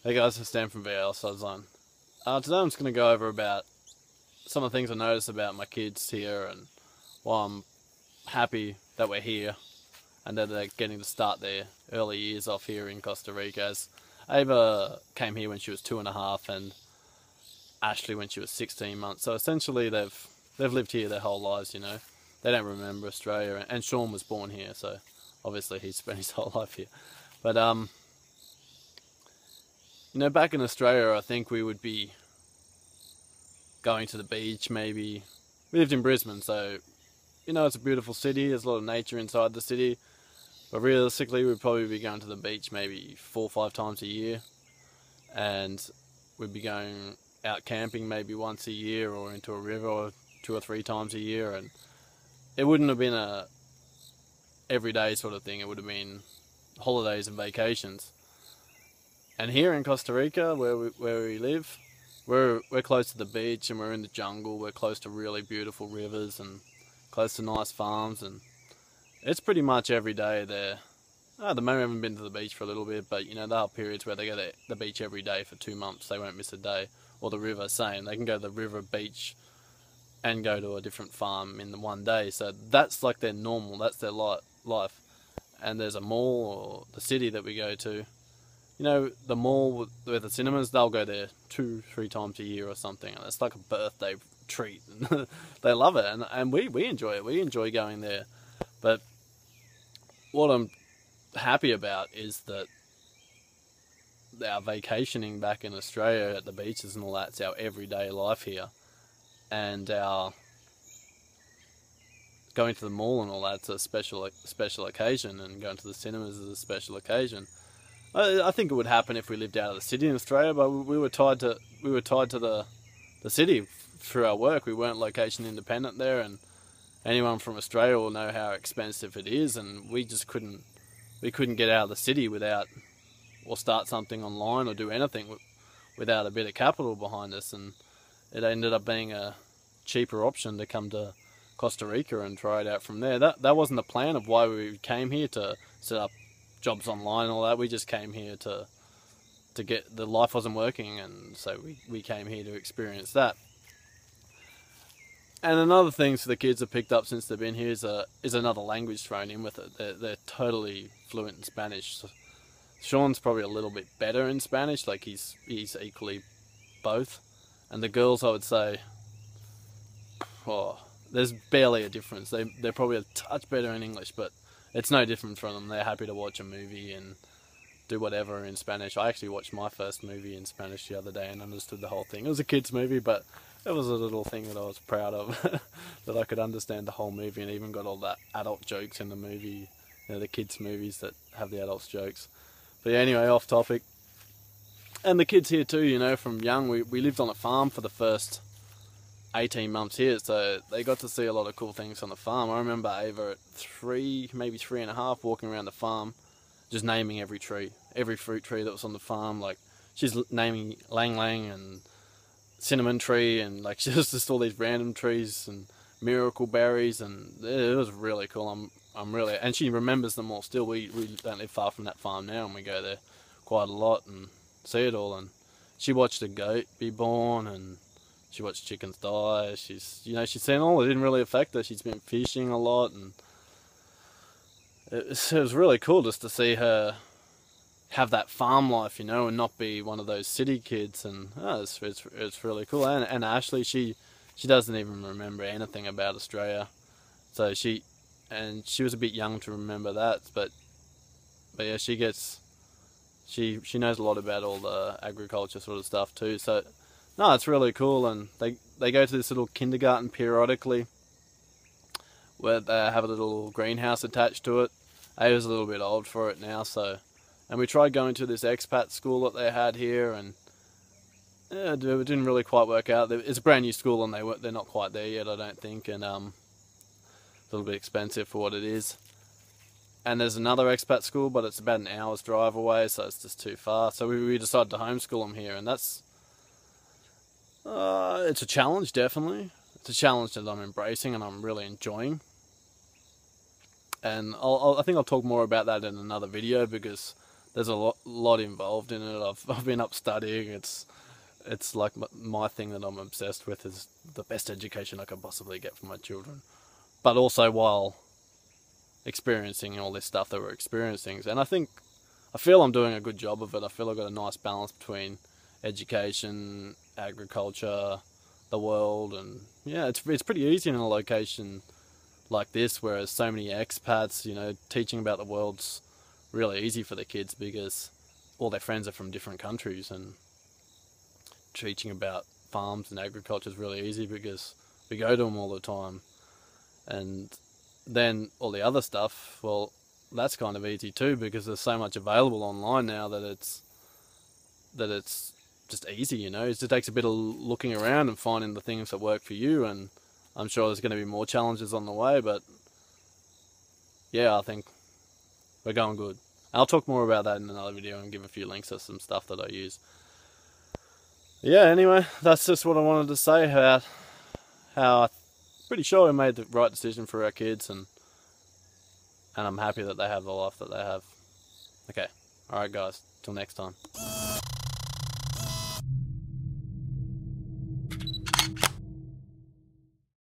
Hey guys, it's Dan from VL Sudzone. Today I'm just going to go over about some of the things I noticed about my kids here and why I'm happy that we're here and that they're getting to start their early years off here in Costa Rica. As Ava came here when she was 2.5 and Ashley when she was 16 months. So essentially they've lived here their whole lives, you know. They don't remember Australia, and Sean was born here, so obviously he's spent his whole life here. But you know, back in Australia, I think we would be going to the beach maybe. We lived in Brisbane, so, you know, it's a beautiful city. There's a lot of nature inside the city. But realistically, we'd probably be going to the beach maybe 4 or 5 times a year. And we'd be going out camping maybe once a year or into a river 2 or 3 times a year. And it wouldn't have been a everyday sort of thing. It would have been holidays and vacations. And here in Costa Rica, where we live, we're close to the beach and we're in the jungle. We're close to really beautiful rivers and close to nice farms, and it's pretty much every day there. The men haven't been to the beach for a little bit, but you know, there are periods where they go to the beach every day for 2 months. They won't miss a day. Or the river, same. They can go to the river, beach, and go to a different farm in the one day. So that's like their normal. That's their life. And there's a mall or the city that we go to. You know, the mall with the cinemas, they'll go there 2 or 3 times a year or something. And it's like a birthday treat. They love it. And we enjoy it. We enjoy going there. But what I'm happy about is that our vacationing back in Australia at the beaches and all that's our everyday life here. And our going to the mall and all that's a special occasion, and going to the cinemas is a special occasion. I think it would happen if we lived out of the city in Australia, but we were tied to the city through our work. We weren't location independent there, and anyone from Australia will know how expensive it is, and we just couldn't get out of the city without, or start something online or do anything without a bit of capital behind us. And it ended up being a cheaper option to come to Costa Rica and try it out from there. That wasn't the plan of why we came here, to set up jobs online and all that. We just came here to get, the life wasn't working, and so we came here to experience that. And another thing the kids have picked up since they've been here is another language thrown in with it. They're totally fluent in Spanish. So Sean's probably a little bit better in Spanish, like he's equally both. And the girls, I would say, there's barely a difference. They're probably a touch better in English, but it's no different from them. They're happy to watch a movie and do whatever in Spanish. I actually watched my first movie in Spanish the other day and understood the whole thing. It was a kid's movie, but it was a little thing that I was proud of, that I could understand the whole movie, and even got all that adult jokes in the movie, you know, the kids' movies that have the adults jokes. But yeah, anyway, off topic. And the kids here too, you know, from young, we lived on a farm for the first 18 months here, so they got to see a lot of cool things on the farm. I remember Ava at 3, maybe 3.5, walking around the farm, just naming every tree, every fruit tree that was on the farm. Like, she's naming lang lang and cinnamon tree, and like just all these random trees and miracle berries, and it was really cool. I'm really, and she remembers them all still. We don't live far from that farm now, and we go there quite a lot and see it all. And she watched a goat be born, and she watched chickens die. She's seen all. It didn't really affect her. She's been fishing a lot, and it was really cool just to see her have that farm life, you know, and not be one of those city kids. And it's really cool. And Ashley, she doesn't even remember anything about Australia, so she was a bit young to remember that. But yeah, she knows a lot about all the agriculture sort of stuff too. So no, it's really cool. And they go to this little kindergarten periodically, where they have a little greenhouse attached to it. Ava's a little bit old for it now, so. And we tried going to this expat school that they had here, and yeah, it didn't really quite work out. It's a brand new school, and they're not quite there yet, I don't think, and a little bit expensive for what it is. And there's another expat school, but it's about an hour's drive away, so it's just too far. So we decided to homeschool them here, and that's it's a challenge, definitely. It's a challenge that I'm embracing and I'm really enjoying. And I think I'll talk more about that in another video, because there's a lot involved in it. I've been up studying. It's like my thing that I'm obsessed with is the best education I can possibly get for my children, but also while experiencing all this stuff that we're experiencing. And I feel I'm doing a good job of it. I feel I've got a nice balance between education, agriculture, the world, and yeah, it's pretty easy in a location like this, whereas so many expats, you know, teaching about the world's really easy for the kids because all their friends are from different countries, and teaching about farms and agriculture is really easy because we go to them all the time. And then all the other stuff, well, that's kind of easy too because there's so much available online now that it's just easy, you know. It just takes a bit of looking around and finding the things that work for you, and I'm sure there's going to be more challenges on the way, but yeah, I think we're going good. I'll talk more about that in another video and give a few links to some stuff that I use. Yeah, anyway, that's just what I wanted to say about how I'm pretty sure we made the right decision for our kids, and I'm happy that they have the life that they have. Okay, alright guys, till next time.